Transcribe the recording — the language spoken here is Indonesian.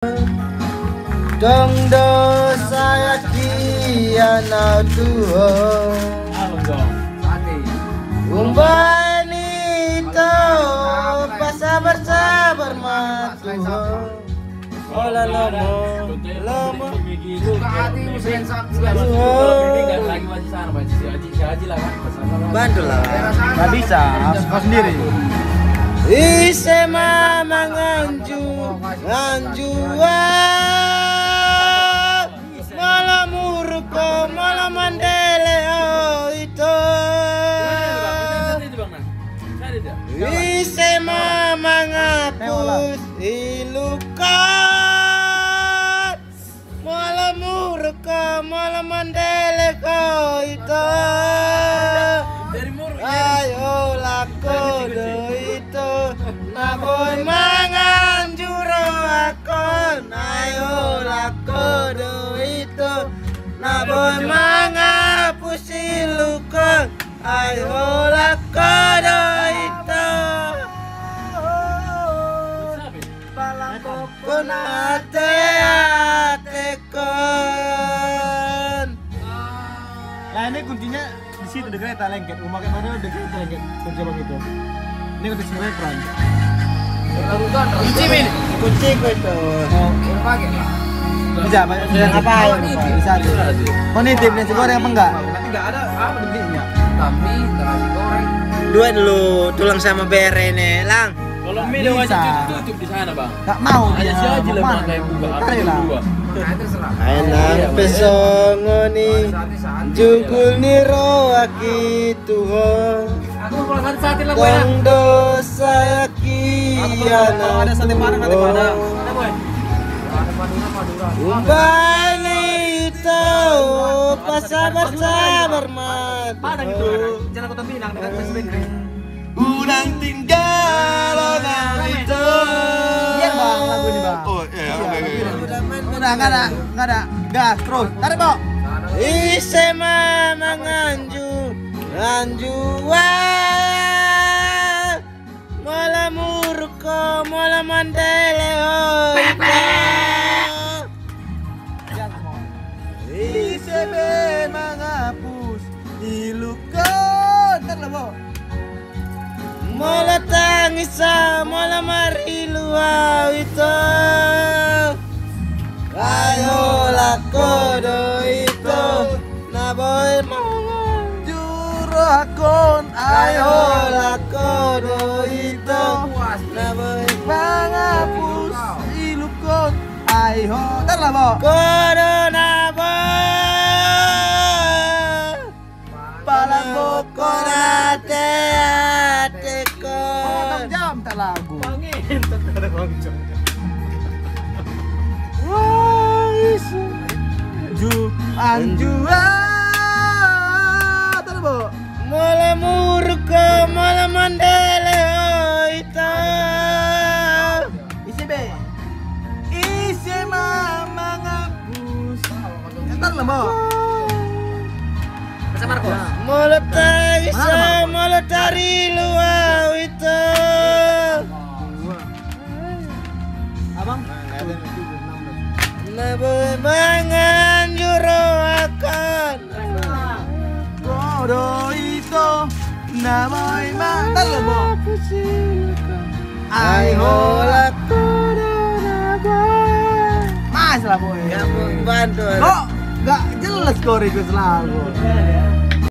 Dong dosa kiana Tuhan Umbani tau sabar matuhan Ola lomo Bantu lah Gak bisa, harus kau sendiri. Ise mama nganjuan malam murko malam mandele itu Ise mama ngapus ilukan malam murko malam mandele itu ayo lakodo itu naboy mangan juro akon ayo lakodo itu naboy mangan pusilukon ayo lakodo itu palakokon atekon. Nah ini kuncinya di situ di kereta lengket. Rumah kan ada di kereta lengket. Kunci bang itu. Ini kunci sebenarnya peran. Kunci min, kunci itu. Bisa, sedang apa ya? Bisa. Kau nitip nasi goreng apa enggak? Nanti enggak ada apa dibelinya. Tapi nasi goreng. Dua dulu, tulang sama bere nih, lang. Kalau mie udah wajib tutup di sana bang. Enggak mau dia. Si Haji lah bang kayak buka. Kali lah. Anak pesongo nih, jukul nih roaki Tuhan. Aku kalau sate lah gue ya. Dong dosa kiana Ada sate padang, sate padang. Ada boy. Umbani tau sabar matuhan. Padang itu kan. Jalan Kota Pinang dekat Presiden. Udang tinggal orang itu. Iya bang, lagu ini bang. Oh iya, oke. Udah enggak ada. Gas terus. Tarik Bok. Ise mama nganjuan malam murko malam mandele Ise be mangapus ilukan. Tarik lah Bok. Mola tangisa mola marilu itu ayo lakodo itu naboy mangan Juro akon ayo lakodo itu naboy mangapus ilukon ayo. Tarik lah Bok. kodo naboy Palang bokon atekon jam tak lagu. Pangin tetap ada bang. Anjua. Tarik Bok. Malam murko malam mandele itu Isi be. Isi mama ngapus. Entar lah Bok. Masa Marcos. Mola tangisa mola tari luau itu Abang. naboy mangan juro akan Bodo itu namoy mantar lah Bok. ayo lakodo naboy Mas lah boy. kamu bantu Kok gak jelas kau request lagu.